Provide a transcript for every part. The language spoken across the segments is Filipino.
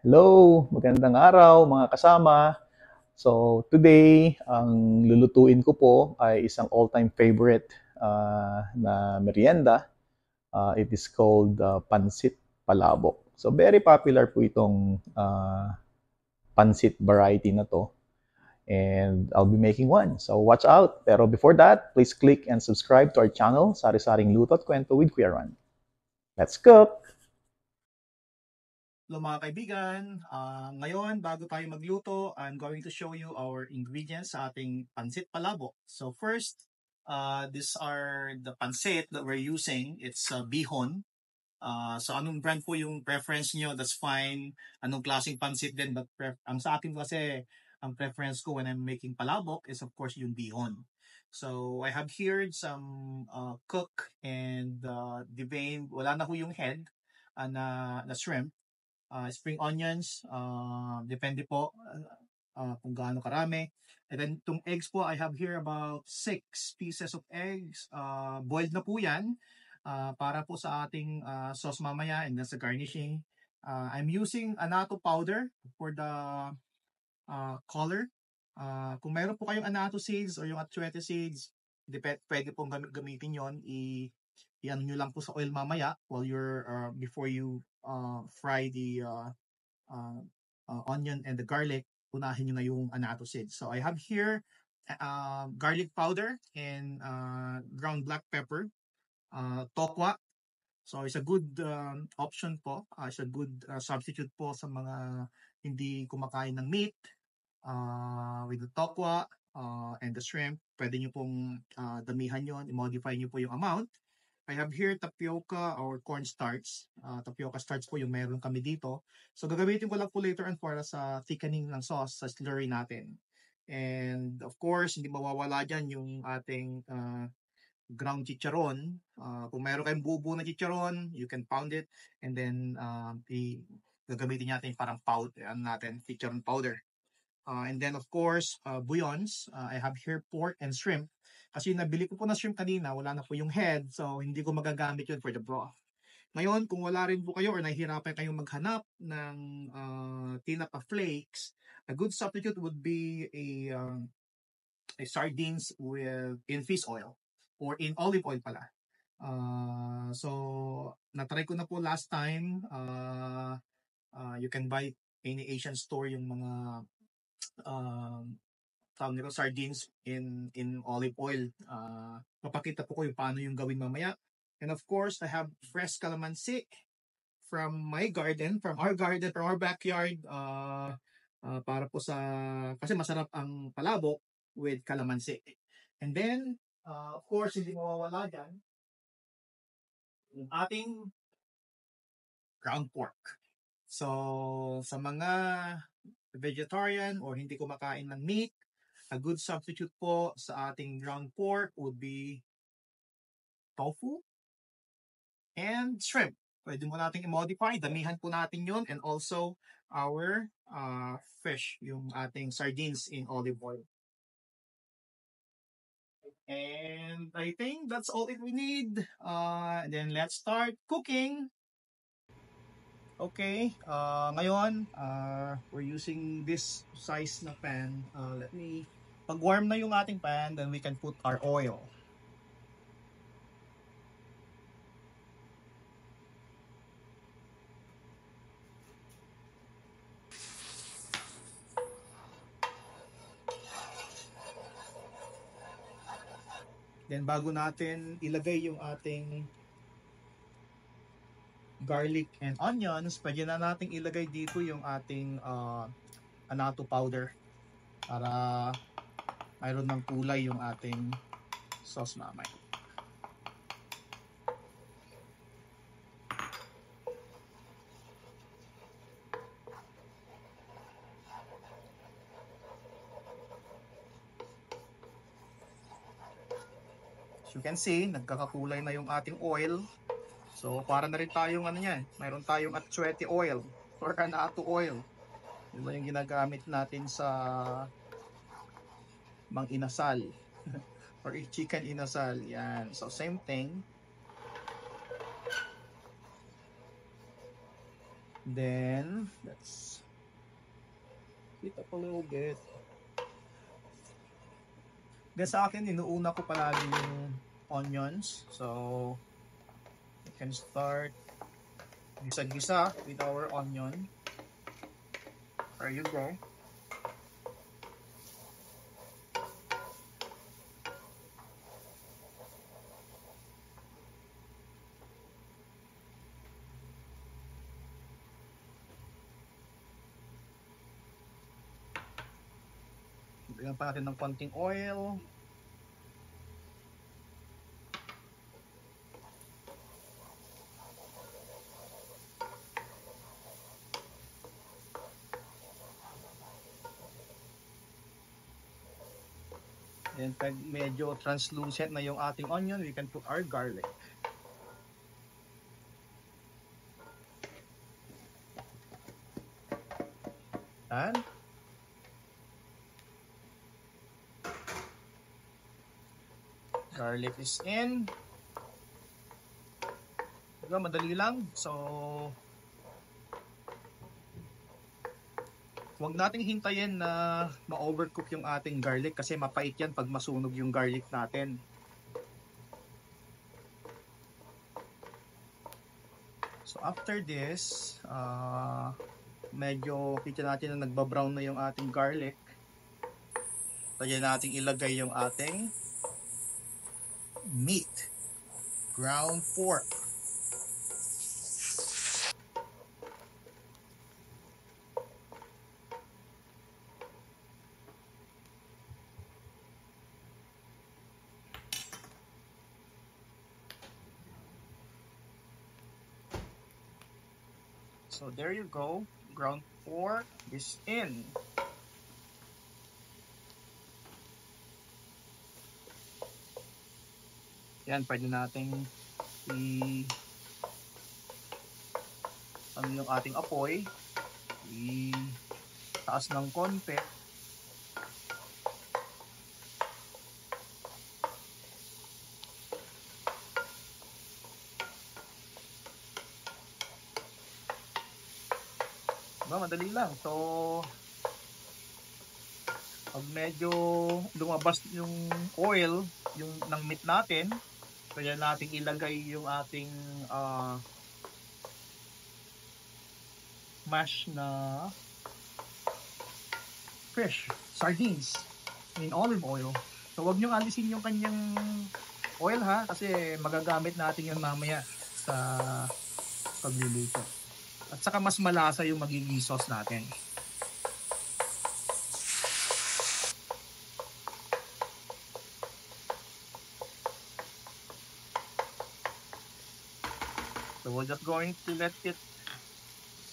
Hello, magandang araw mga kasama. So today, ang lulutuin ko po ay isang all-time favorite na merienda. It is called Pansit Palabok. So very popular po itong pansit variety na to. And I'll be making one. So watch out. Pero before that, please click and subscribe to our channel, Sari-Saring Luto at Kwento with Kuya Ron. Let's cook! Hello mga kaibigan, ngayon bago tayo magluto, I'm going to show you our ingredients sa ating pansit palabok. So first, these are the pansit that we're using. It's bihon. So anong brand po yung preference nyo, that's fine. Anong klaseng pansit din, but ang sa akin kasi, ang preference ko when I'm making palabok is of course yung bihon. So I have here some cook and deveined, wala na ho yung head na shrimp. Spring onions, depende po kung gaano karami. And then itong eggs po, I have here about 6 pieces of eggs. Boiled na po yan para po sa ating sauce mamaya and then sa garnishing. I'm using annatto powder for the color. Kung mayroon po kayong annatto seeds or yung atsuete seeds, pwede pong gamitin yon. I-ano nyo lang po sa oil mamaya while you're before you fry the onion and the garlic. Unahin nyo na yung annatto seeds. So I have here garlic powder and ground black pepper, tokwa. So it's a good option po. It's a good substitute po sa mga hindi kumakain ng meat. With the tokwa and the shrimp, pwede nyo pong damihan yon, i-modify nyo po yung amount. I have here tapioca or cornstarch. Tapioca starch po yung meron kami dito. So gagamitin ko lang po later on para sa thickening ng sauce sa slurry natin. And of course, hindi mawawala dyan yung ating ground chicharon. Kung meron kayong buo na chicharon, you can pound it and then gagamitin natin parang powder natin, chicharon powder. And then of course, bouillons. I have here pork and shrimp. Kasi nabili ko po na shrimp kanina, wala na po yung head. So hindi ko magagamit yun for the broth. Ngayon, kung wala rin po kayo or nahihirapan kayong maghanap ng tinapa flakes, a good substitute would be a sardines in fish oil or in olive oil pala. So, natry ko na po last time. You can buy any Asian store yung mga tawag nito sardines in olive oil. Papakita po ko yung paano yung gawin mamaya. And of course, I have fresh calamansi from my garden, from our backyard. Para po sa, kasi masarap ang palabok with calamansi. And then, of course, hindi mawawala dyan yung ating ground pork. So, sa mga vegetarian or hindi kumakain ng meat, a good substitute po sa ating ground pork would be tofu and shrimp. Pwede mo natin i-modify, damihan po natin yun, and also our fish, yung ating sardines in olive oil. And I think that's all that we need. Then let's start cooking. Okay, ngayon, we're using this size na pan. Let me, pag warm na yung ating pan, then we can put our oil. Then bago natin ilagay yung ating garlic and onions, pwede na nating ilagay dito yung ating annatto powder para mayroon ng kulay yung ating sauce mamaya. As you can see, nagkakakulay na yung ating oil. So, para na rin tayong ano yan, mayroon tayong atsuete oil or annatto oil. Yun yung ginagamit natin sa mang inasal or chicken inasal. Yan. So, same thing. Then, let's Heat up a little bit. Then sa akin, inuuna ko palagi yung onions. So, we can start gisa-gisa with our onion. There you go. Bigyan pa natin ng konting oil. And pag medyo translucent na yung ating onion, we can put our garlic. And garlic is in. Diba, madali lang. So, huwag nating hintayin na ma-overcook yung ating garlic kasi mapait yan pag masunog yung garlic natin. So after this, medyo kita natin na nagbabrown na yung ating garlic. Kaya natin ilagay yung ating meat, ground pork. So there you go, ground pork is in. Yan, pwede nating ano yung ating apoy, taas ng konti. Diba, madali lang. So, pag medyo lumabas yung oil yung ng meat natin, kaya natin ilagay yung ating mash na fish, sardines in olive oil. So, wag nyo alisin yung kanyang oil ha, kasi magagamit natin yan mamaya sa pagluluto. At saka mas malasa yung magiging sauce natin. So we're just going to let it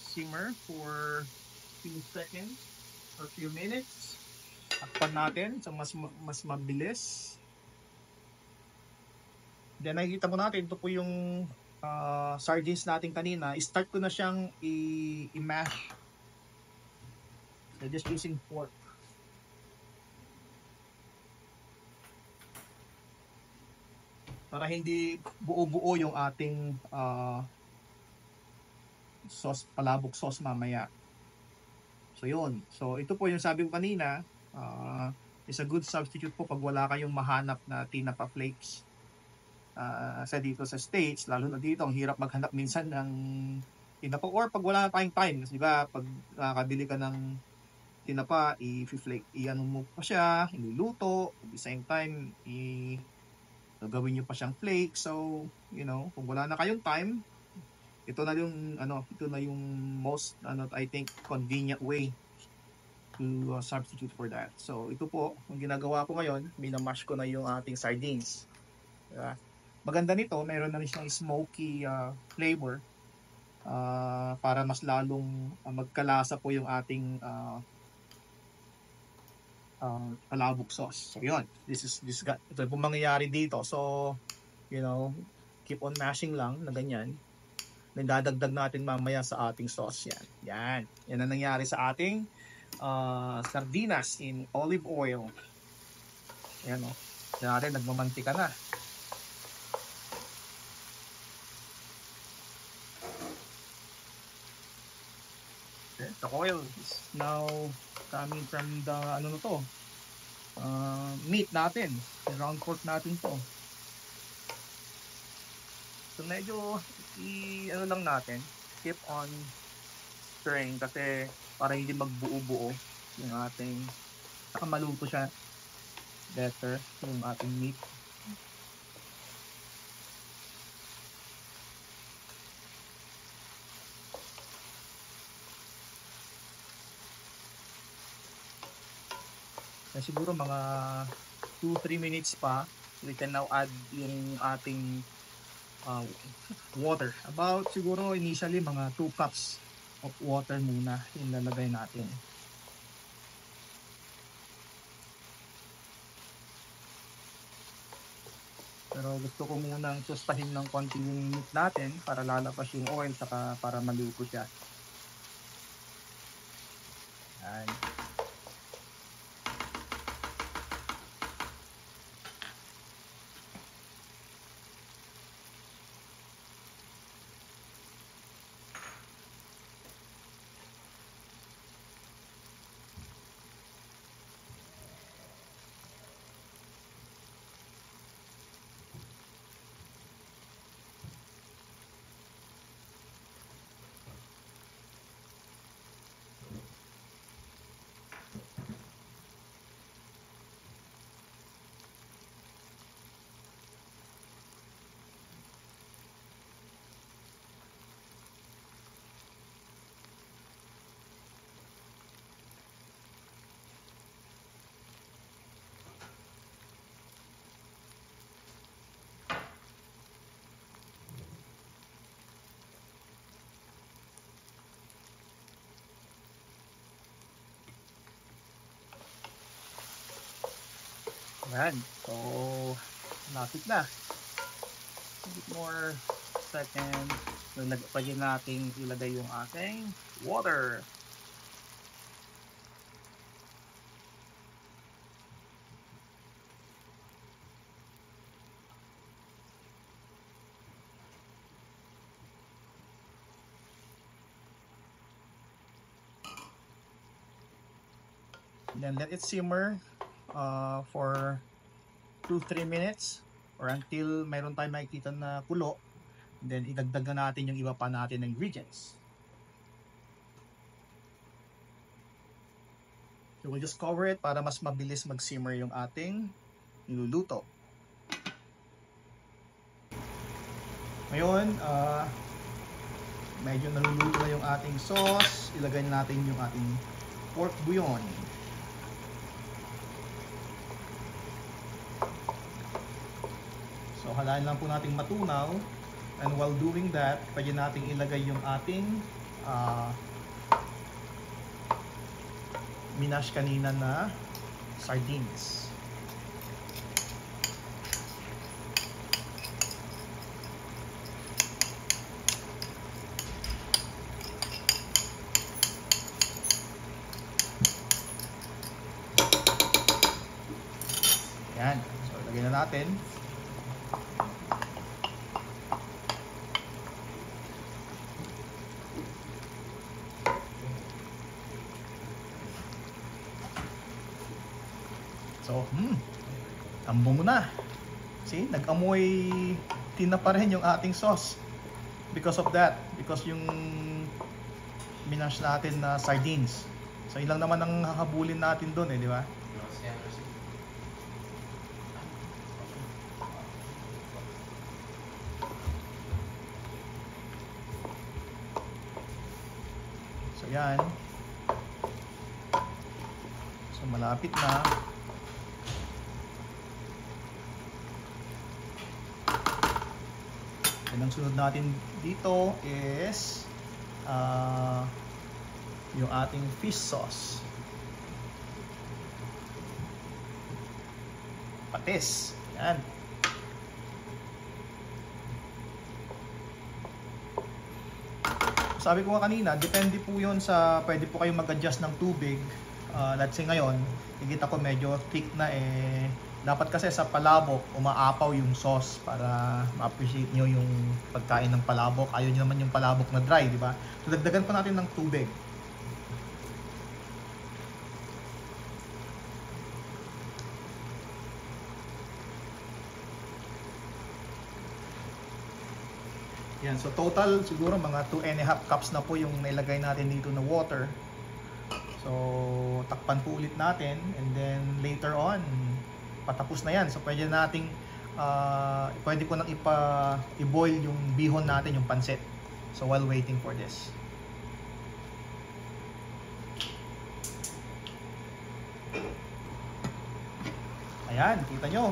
simmer for a few seconds or a few minutes. Takpan natin so mas mabilis. Then nakikita mo natin, ito po yung sardines natin kanina. Start ko na siyang i-mash. So just using fork. Para hindi buo-buo yung ating sauce, palabok sauce mamaya. So yun. So ito po yung sabi ko kanina, is a good substitute po pag wala kayong mahanap na tinapa flakes. Sa dito sa States, lalo na dito, ang hirap maghanap minsan ng tinapa or pag wala na tayong time. Kasi diba, pag nakabili ka ng tinapa, i-flake, i-ano mo pa siya, iluluto, at the same time, gagawin nyo pa siyang flake. So, you know, kung wala na kayong time, ito na yung most, I think, convenient way to substitute for that. So, ito po, ang ginagawa ko ngayon, minamash ko na yung ating sardines. Diba? Maganda nito, meron na rin siyang smoky flavor para mas lalong magkalasa po yung ating palabok sauce. So yun, ito po mangyayari dito. So, you know, keep on mashing lang na ganyan. Then dadagdag natin mamaya sa ating sauce yan. Yan ang nangyari sa ating sardinas in olive oil. Ayan o. Yan natin, nagmamantika na. Okay, so oil is now coming from the ano na to, meat natin, yung round pork natin to. So medyo ano lang natin, keep on stirring kasi para hindi magbuo-buo yung ating, saka maluto siya better yung ating meat. Siguro mga 2-3 minutes pa, we can now add yung ating water. About siguro initially mga 2 cups of water muna yung lalagay natin. Pero gusto ko munang sustahin ng konti yung meat natin para lalabas yung oil saka para maluto siya. Yan. Yan. So, lapit na. A bit more seconds. Pwede natin ilagay yung ating water. Then let it simmer for 2-3 minutes or until mayroon tayong makikita na kulo. Then idagdag na natin yung iba pa natin na ingredients. So we'll just cover it para mas mabilis mag-simmer yung ating niluluto. Ngayon, medyo naluluto na yung ating sauce. Ilagay natin yung ating pork bouillon. So halayin lang po nating matunaw, and while doing that, pwede nating ilagay yung ating minash kanina na sardines. Yan, so ilagay na natin. So, ang bango na. See, nag-amoy tina pa rin yung ating sauce. Because of that, because yung minash natin na sardines. So, ilang naman ang hahabulin natin doon di ba? So, yan. So, malapit na. And ang sunod natin dito is yung ating fish sauce. Patis. Yan. Sabi ko nga kanina, depende po yun sa, pwede po kayong mag-adjust ng tubig. Let's say ngayon, nakikita ko medyo thick na dapat kasi sa palabok, umaapaw yung sauce para ma-appreciate nyo yung pagkain ng palabok. Ayaw nyo naman yung palabok na dry, di ba? So, dagdagan pa natin ng tubig. Yan, so total siguro mga 2.5 cups na po yung nilagay natin dito na water. So takpan po ulit natin, and then later on patapos na yan. So pwede nating pwede ko nang i-boil yung bihon natin, yung pancit. So while waiting for this, ayan, kita nyo,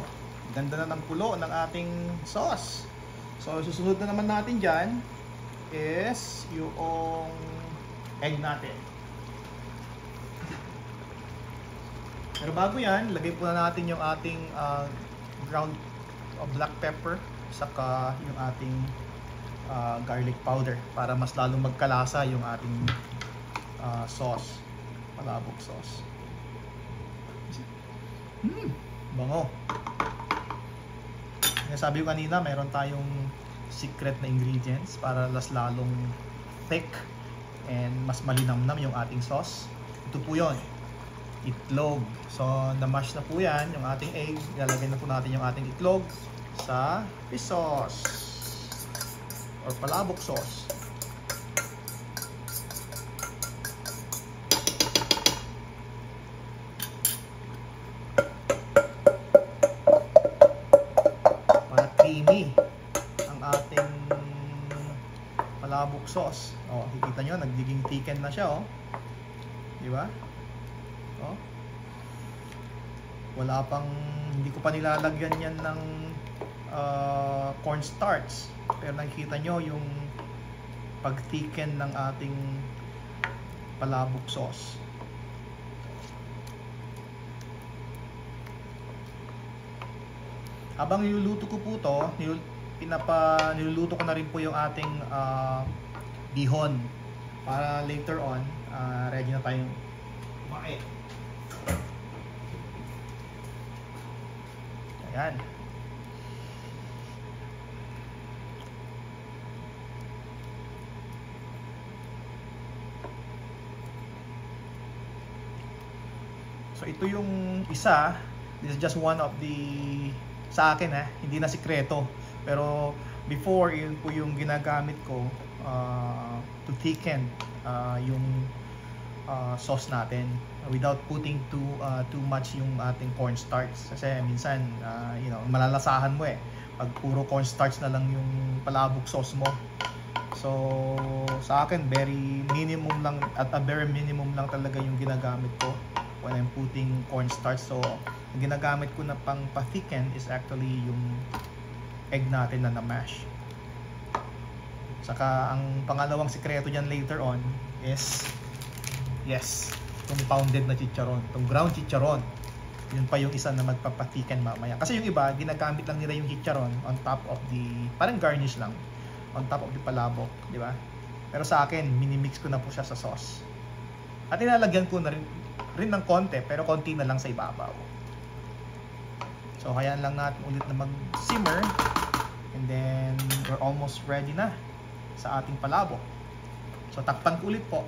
ganda na ng kulo ng ating sauce. So susunod na naman natin dyan is yung egg natin. Pero bago yan, lagay po na natin yung ating ground black pepper, saka yung ating garlic powder para mas lalong magkalasa yung ating sauce, palabok sauce. Bango. Sabi ko kanina, mayroon tayong secret na ingredients para lalong thick and mas malinamnam yung ating sauce. Ito po yun, itlog. So na-mash na po yan, yung ating egg. Ilalagay na po natin yung ating itlog sa fish sauce or palabok sauce. Creamy ang ating palabok sauce. Oh, kikita nyo, nagiging thicken na siya, oh. Di ba? Oh. Wala pang, hindi ko pa nilalagyan yan ng cornstarch. Pero nakikita nyo yung pag-thicken ng ating palabok sauce. Habang niluluto ko po to, niluluto ko na rin po yung ating bihon para later on ready na tayong kumain. Ayan. So ito yung isa, this is just one of the, sa akin hindi na sikreto, pero before, yun po yung ginagamit ko to thicken yung sauce natin without putting too much yung ating cornstarch, kasi minsan malalasahan mo pag puro cornstarch na lang yung palabok sauce mo. So sa akin, very minimum lang, at a bare minimum lang talaga yung ginagamit ko when I'm putting cornstarch. So ang ginagamit ko na pang pa-thicken is actually yung egg natin na na-mash. Saka ang pangalawang sikreto dyan later on is, yes, itong pounded na chicharon, itong ground chicharon. Yun pa yung isa na magpapathicken mamaya. Kasi yung iba, ginagamit lang nila yung chicharon on top of the, parang garnish lang, on top of the palabok, di ba? Pero sa akin, minimix ko na po siya sa sauce. At ilalagyan ko na rin ng konti, pero konti na lang sa ibabaw. So hayaan lang natin ulit na mag-simmer, and then we're almost ready na sa ating palabok. So takpan ko ulit po.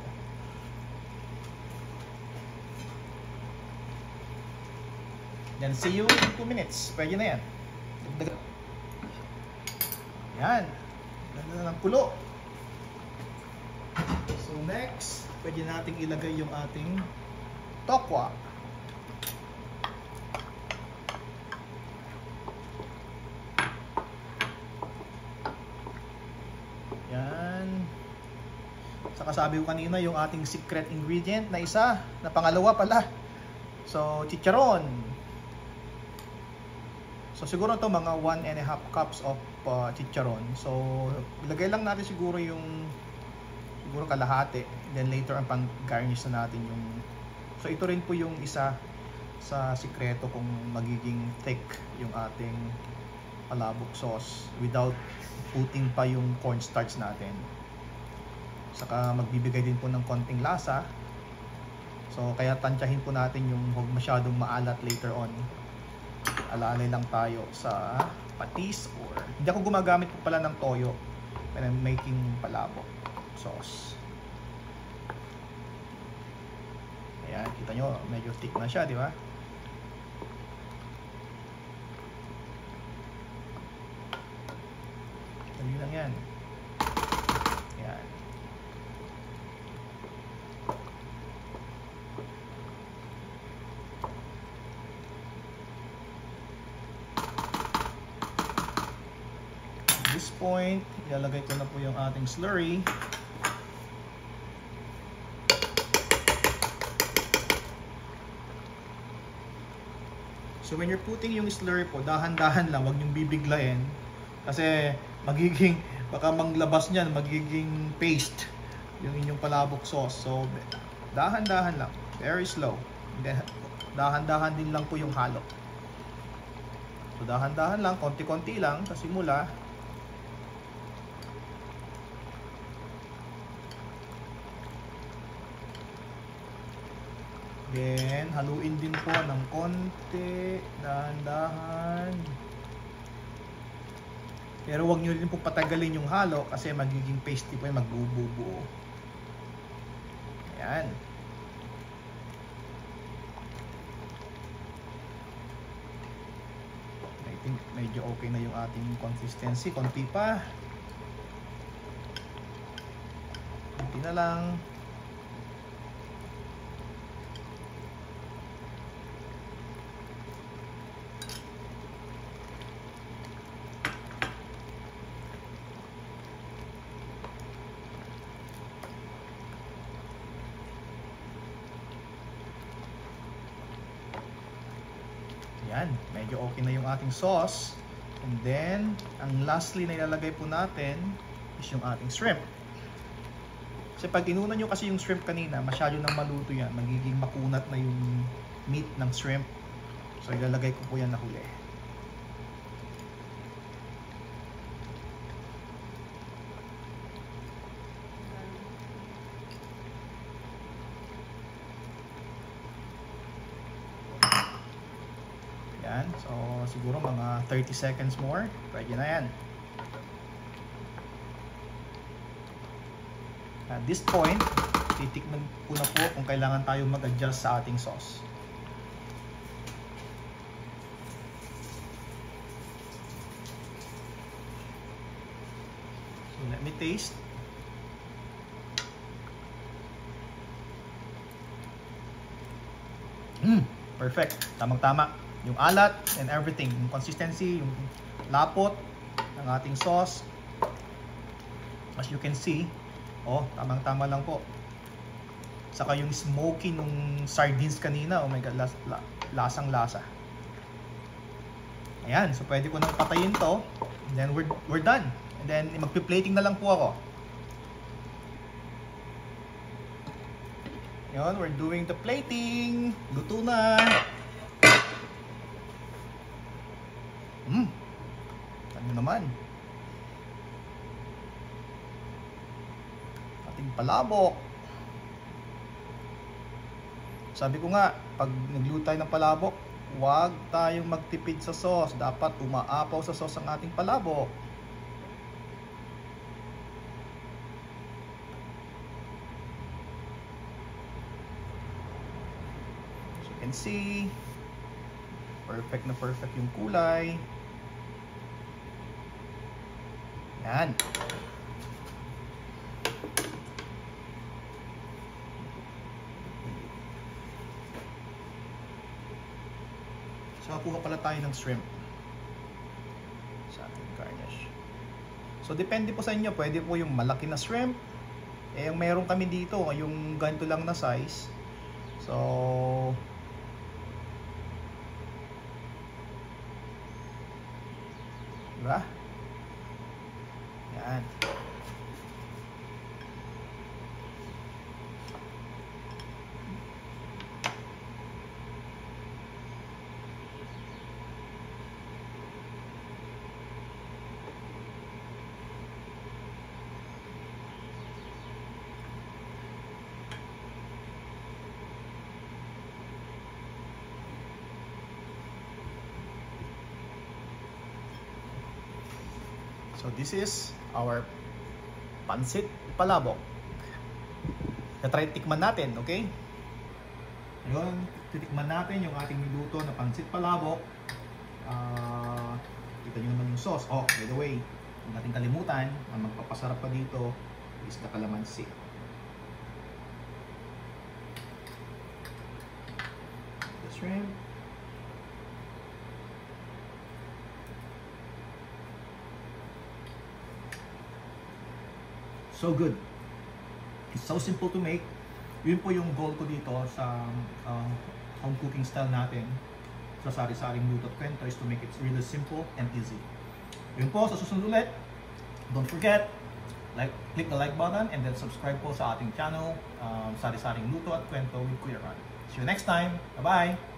Then see you in 2 minutes. Pwede na yan. Yan. Ganda na ng kulo. So next, pwede nating ilagay yung ating tokwa. Yan. Saka sabi ko kanina, yung ating secret ingredient na isa, na pangalawa pala. So chicharon. So siguro to mga 1.5 cups of chicharon. So ilagay lang natin siguro yung kalahati. Then later ang pang-garnish na natin yung, so ito rin po yung isa sa sikreto kung magiging thick yung ating palabok sauce without putting pa yung cornstarch natin. Saka magbibigay din po ng konting lasa. So kaya tansyahin po natin yung huwag masyadong maalat later on. Alalay lang tayo sa patis, or hindi ako gumagamit po pala ng toyo when I'm making palabok sauce. Ayan, kita nyo, medyo thick na siya, di ba? Dali lang yan. point, ilalagay ko na po yung ating slurry. So when you're putting yung slurry po, dahan-dahan lang, huwag niyong bibiglain. Kasi baka manglabas niyan, magiging paste yung inyong palabok sauce. So dahan-dahan lang, very slow. And then, dahan-dahan din lang po yung halo. So dahan-dahan lang, konti-konti lang sa simula. Then haluin din po ng konti, dahan-dahan. Pero wag niyo rin po patagalin yung halo kasi magiging pasty po yung magbubuo. Ayan. I think medyo okay na yung ating consistency. Konti pa. Konti na lang. Yan, medyo okay na yung ating sauce. And then, ang lastly na ilalagay po natin is yung ating shrimp. Kasi pag inunan nyo kasi yung shrimp kanina, masyado nang maluto yan. Magiging makunat na yung meat ng shrimp. So, ilalagay ko po yan na huli. Yan. So, siguro mga 30 seconds more. Pwede na yan. At this point, titikman ko na po kung kailangan tayo mag-adjust sa ating sauce. So, let me taste. Perfect. Tamang-tama. Yung alat and everything. Yung consistency, yung lapot ng ating sauce. As you can see, oh, tamang-tama lang po. Saka yung smoky nung sardines kanina, oh my god, lasang-lasa. Ayan, so pwede ko nang patayin to. And then we're done. And then magpi-plating na lang po ako. Yun, we're doing the plating. Luto na. Ano naman? Ating palabok. Sabi ko nga, pag nagluto tayo ng palabok, huwag tayong magtipid sa sauce. Dapat umaapaw sa sauce ang ating palabok. As you can see, perfect na perfect yung kulay. Yan. So, kuha pala tayo ng shrimp sa ating garnish. So, depende po sa inyo. Pwede po yung malaki na shrimp. Eh, yung meron kami dito, yung ganito lang na size. So, diba? Yan. So this is our pansit palabok. Na-try tikman natin, okay? Ngayon, titikman natin yung ating niluto na pansit palabok. Kita nyo naman yung sauce. Oh, by the way, huwag natin kalimutan, ang magpapasarap pa dito is the calamansi. The shrimp. So good. It's so simple to make. Yun po yung goal ko dito sa home cooking style natin sa Sari-Saring Luto at Kwento, is to make it really simple and easy. Yun po, sa susunod ulit, don't forget, click the like button and then subscribe po sa ating channel, Sari-Saring Luto at Kwento with Kuya Ron. See you next time. Bye-bye!